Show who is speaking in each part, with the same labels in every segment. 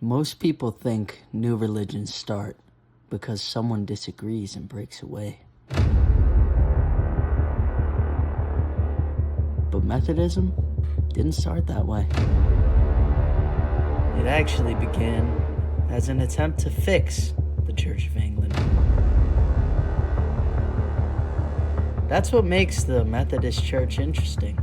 Speaker 1: Most people think new religions start because someone disagrees and breaks away. But Methodism didn't start that way. It actually began as an attempt to fix the Church of England. That's what makes the Methodist Church interesting.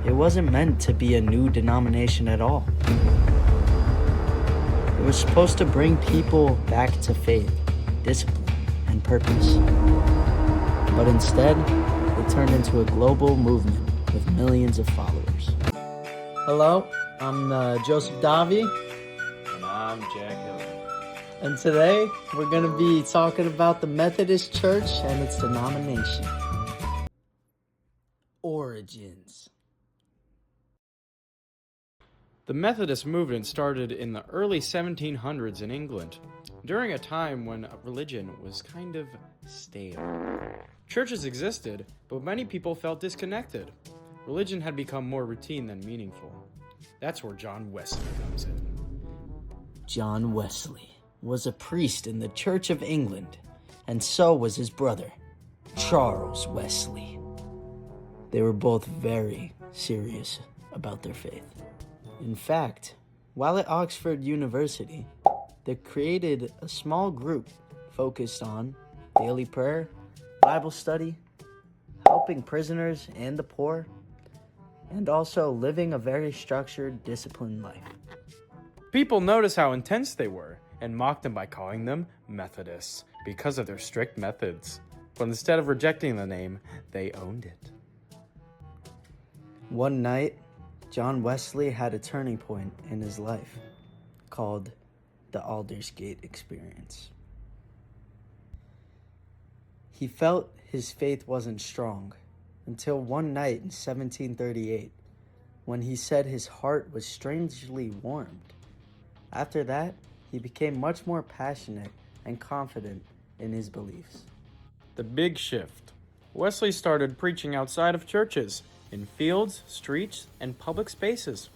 Speaker 1: It wasn't meant to be a new denomination at all. It was supposed to bring people back to faith, discipline, and purpose. But instead, it turned into a global movement with millions of followers. Hello, I'm Joseph Davi.
Speaker 2: And I'm Jack Hill.
Speaker 1: And today, we're going to be talking about the Methodist Church and its denomination. Origins.
Speaker 2: The Methodist movement started in the early 1700s in England, during a time when religion was kind of stale. Churches existed, but many people felt disconnected. Religion had become more routine than meaningful. That's where John Wesley comes in.
Speaker 1: John Wesley was a priest in the Church of England, and so was his brother, Charles Wesley. They were both very serious about their faith. In fact, while at Oxford University, they created a small group focused on daily prayer, Bible study, helping prisoners and the poor, and also living a very structured, disciplined life.
Speaker 2: People noticed how intense they were and mocked them by calling them Methodists because of their strict methods. But instead of rejecting the name, they owned it.
Speaker 1: One night, John Wesley had a turning point in his life called the Aldersgate Experience. He felt his faith wasn't strong until one night in 1738 when he said his heart was strangely warmed. After that, he became much more passionate and confident in his beliefs.
Speaker 2: The big shift. Wesley started preaching outside of churches, in fields, streets, and public spaces.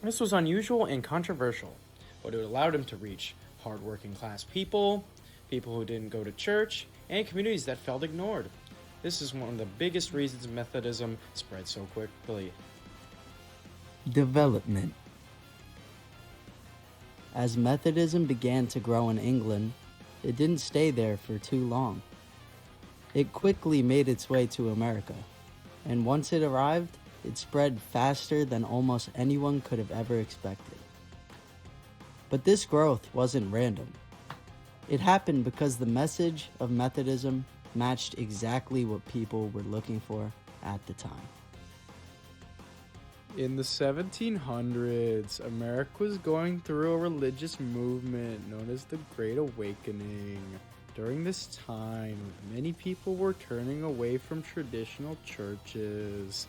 Speaker 2: This was unusual and controversial, but it allowed him to reach hardworking class people, people who didn't go to church, and communities that felt ignored. This is one of the biggest reasons Methodism spread so quickly.
Speaker 1: Development. As Methodism began to grow in England, it didn't stay there for too long. It quickly made its way to America, and once it arrived, it spread faster than almost anyone could have ever expected. But this growth wasn't random. It happened because the message of Methodism matched exactly what people were looking for at the time.
Speaker 2: In the 1700s, America was going through a religious movement known as the Great Awakening. During this time, many people were turning away from traditional churches.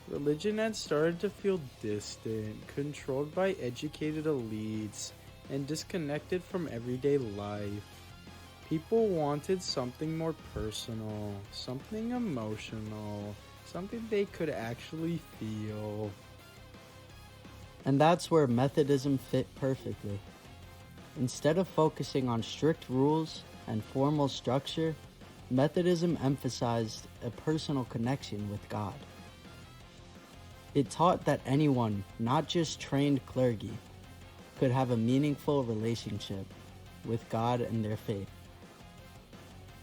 Speaker 2: Religion had started to feel distant, controlled by educated elites, and disconnected from everyday life. People wanted something more personal, something emotional, something they could actually feel.
Speaker 1: And that's where Methodism fit perfectly. Instead of focusing on strict rules and formal structure, Methodism emphasized a personal connection with God. It taught that anyone, not just trained clergy, could have a meaningful relationship with God and their faith.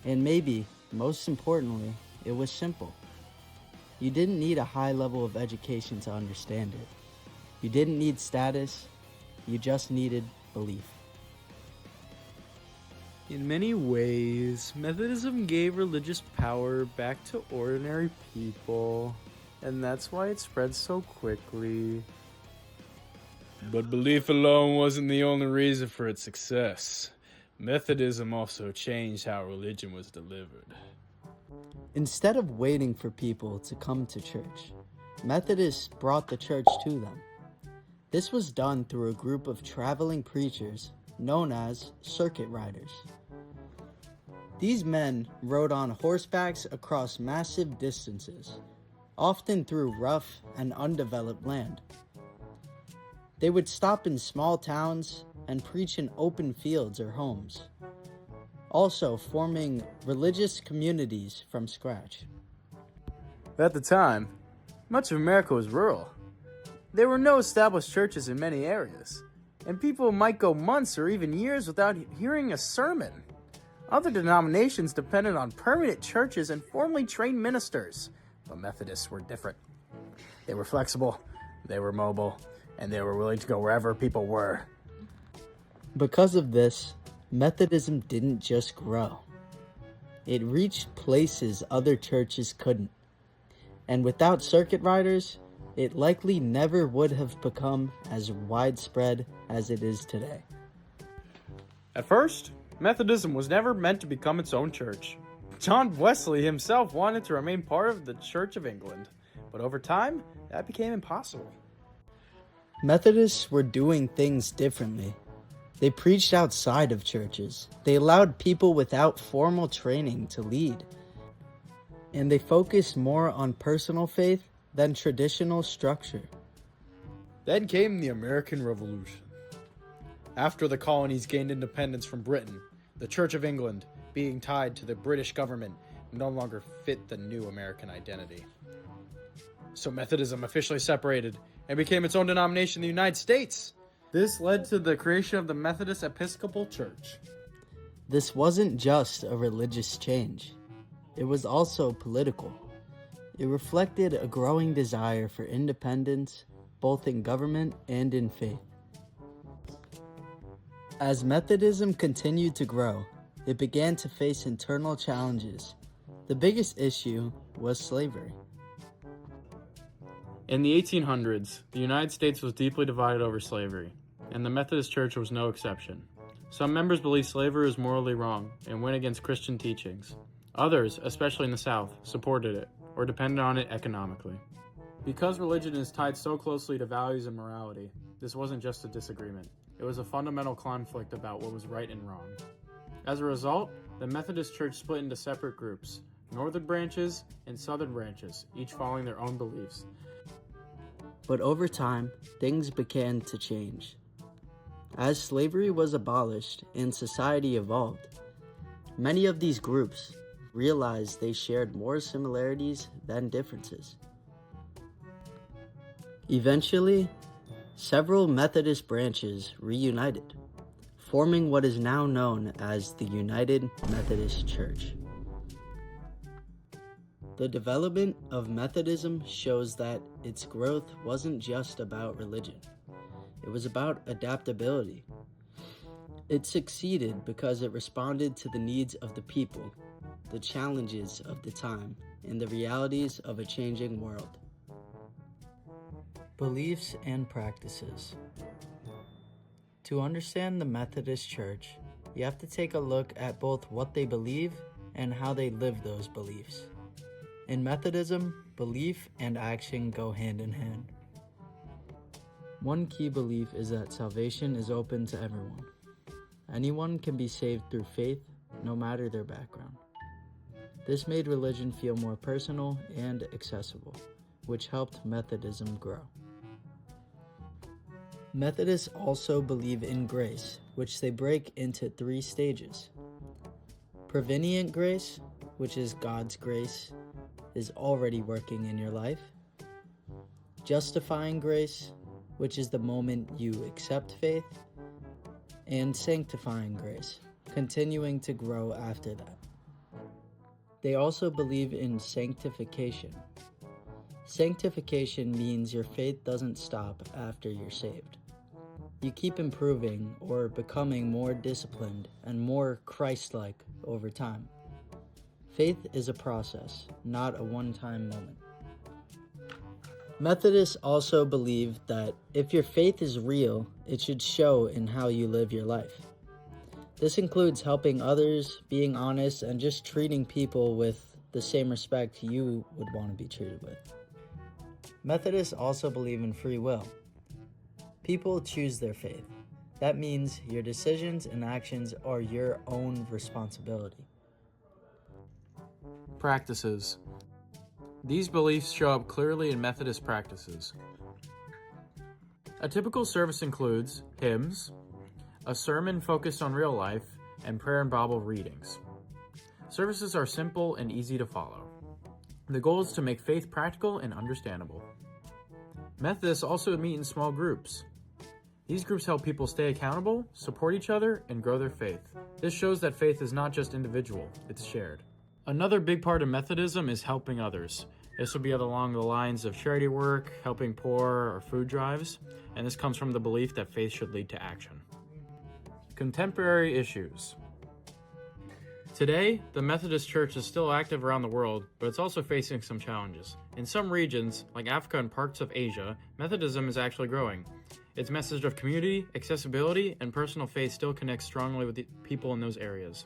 Speaker 1: And maybe, most importantly, it was simple. You didn't need a high level of education to understand it. You didn't need status, you just needed belief.
Speaker 2: In many ways, Methodism gave religious power back to ordinary people, and that's why it spread so quickly. But belief alone wasn't the only reason for its success. Methodism also changed how religion was delivered.
Speaker 1: Instead of waiting for people to come to church, Methodists brought the church to them. This was done through a group of traveling preachers known as circuit riders. These men rode on horsebacks across massive distances, often through rough and undeveloped land. They would stop in small towns and preach in open fields or homes, also forming religious communities from scratch.
Speaker 2: At the time, much of America was rural. There were no established churches in many areas, and people might go months or even years without hearing a sermon. Other denominations depended on permanent churches and formally trained ministers, but Methodists were different. They were flexible, they were mobile, and they were willing to go wherever people were.
Speaker 1: Because of this, Methodism didn't just grow. It reached places other churches couldn't. And without circuit riders, it likely never would have become as widespread as it is today.
Speaker 2: At first, Methodism was never meant to become its own church. John Wesley himself wanted to remain part of the Church of England, but over time, that became impossible.
Speaker 1: Methodists were doing things differently. They preached outside of churches. They allowed people without formal training to lead. And they focused more on personal faith than traditional structure.
Speaker 2: Then came the American Revolution. After the colonies gained independence from Britain, the Church of England, being tied to the British government, no longer fit the new American identity. So Methodism officially separated and became its own denomination in the United States. This led to the creation of the Methodist Episcopal Church.
Speaker 1: This wasn't just a religious change. It was also political. It reflected a growing desire for independence, both in government and in faith. As Methodism continued to grow, it began to face internal challenges. The biggest issue was slavery.
Speaker 2: In the 1800s, the United States was deeply divided over slavery, and the Methodist Church was no exception. Some members believed slavery was morally wrong and went against Christian teachings. Others, especially in the South, supported it or depended on it economically. Because religion is tied so closely to values and morality, this wasn't just a disagreement. It was a fundamental conflict about what was right and wrong. As a result, the Methodist Church split into separate groups, northern branches and southern branches, each following their own beliefs.
Speaker 1: But over time, things began to change. As slavery was abolished and society evolved, many of these groups realized they shared more similarities than differences. Eventually, several Methodist branches reunited, forming what is now known as the United Methodist Church. The development of Methodism shows that its growth wasn't just about religion. It was about adaptability. It succeeded because it responded to the needs of the people, the challenges of the time, and the realities of a changing world. Beliefs and practices. To understand the Methodist Church, you have to take a look at both what they believe and how they live those beliefs. In Methodism, belief and action go hand in hand. One key belief is that salvation is open to everyone. Anyone can be saved through faith, no matter their background. This made religion feel more personal and accessible, which helped Methodism grow. Methodists also believe in grace, which they break into 3 stages. Prevenient grace, which is God's grace, is already working in your life. Justifying grace, which is the moment you accept faith. And sanctifying grace, continuing to grow after that. They also believe in sanctification. Sanctification means your faith doesn't stop after you're saved. You keep improving or becoming more disciplined and more Christ-like over time. Faith is a process, not a one-time moment. Methodists also believe that if your faith is real, it should show in how you live your life. This includes helping others, being honest, and just treating people with the same respect you would want to be treated with. Methodists also believe in free will. People choose their faith. That means your decisions and actions are your own responsibility.
Speaker 2: Practices. These beliefs show up clearly in Methodist practices. A typical service includes hymns, a sermon focused on real life, and prayer and Bible readings. Services are simple and easy to follow. The goal is to make faith practical and understandable. Methodists also meet in small groups. These groups help people stay accountable, support each other, and grow their faith. This shows that faith is not just individual, it's shared. Another big part of Methodism is helping others. This will be along the lines of charity work, helping poor, or food drives, and this comes from the belief that faith should lead to action. Contemporary issues. Today, the Methodist Church is still active around the world, but it's also facing some challenges. In some regions, like Africa and parts of Asia, Methodism is actually growing. Its message of community, accessibility, and personal faith still connects strongly with the people in those areas.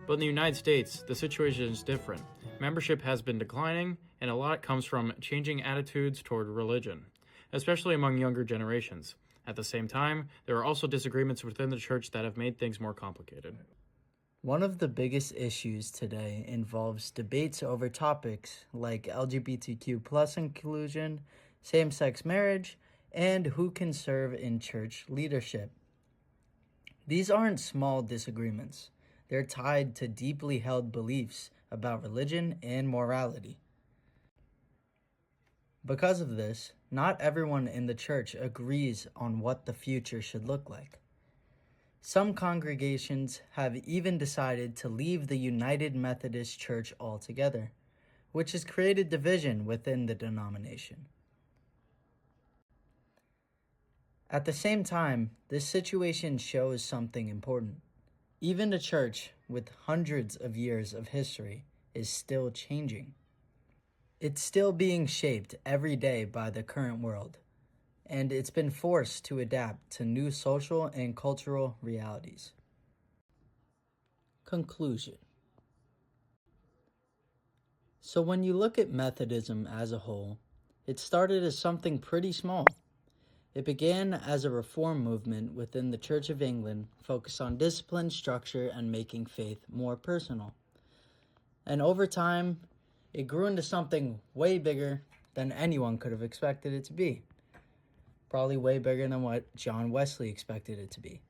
Speaker 2: But in the United States, the situation is different. Membership has been declining, and a lot comes from changing attitudes toward religion, especially among younger generations. At the same time, there are also disagreements within the church that have made things more complicated.
Speaker 1: One of the biggest issues today involves debates over topics like LGBTQ+ inclusion, same-sex marriage, and who can serve in church leadership. These aren't small disagreements. They're tied to deeply held beliefs about religion and morality. Because of this, not everyone in the church agrees on what the future should look like. Some congregations have even decided to leave the United Methodist Church altogether, which has created division within the denomination. At the same time, this situation shows something important. Even a church with hundreds of years of history is still changing. It's still being shaped every day by the current world, and it's been forced to adapt to new social and cultural realities. Conclusion. So when you look at Methodism as a whole, it started as something pretty small. It began as a reform movement within the Church of England focused on discipline, structure, and making faith more personal. And over time, it grew into something way bigger than anyone could have expected it to be. Probably way bigger than what John Wesley expected it to be.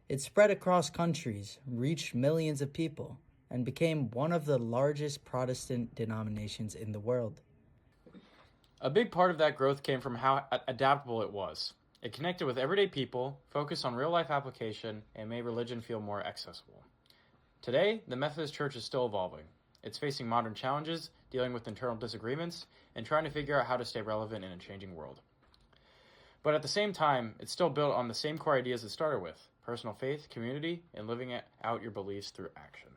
Speaker 1: It spread across countries, reached millions of people, and became one of the largest Protestant denominations in the world.
Speaker 2: A big part of that growth came from how adaptable it was. It connected with everyday people, focused on real-life application, and made religion feel more accessible. Today, the Methodist Church is still evolving. It's facing modern challenges, dealing with internal disagreements, and trying to figure out how to stay relevant in a changing world. But at the same time, it's still built on the same core ideas it started with: personal faith, community, and living out your beliefs through action.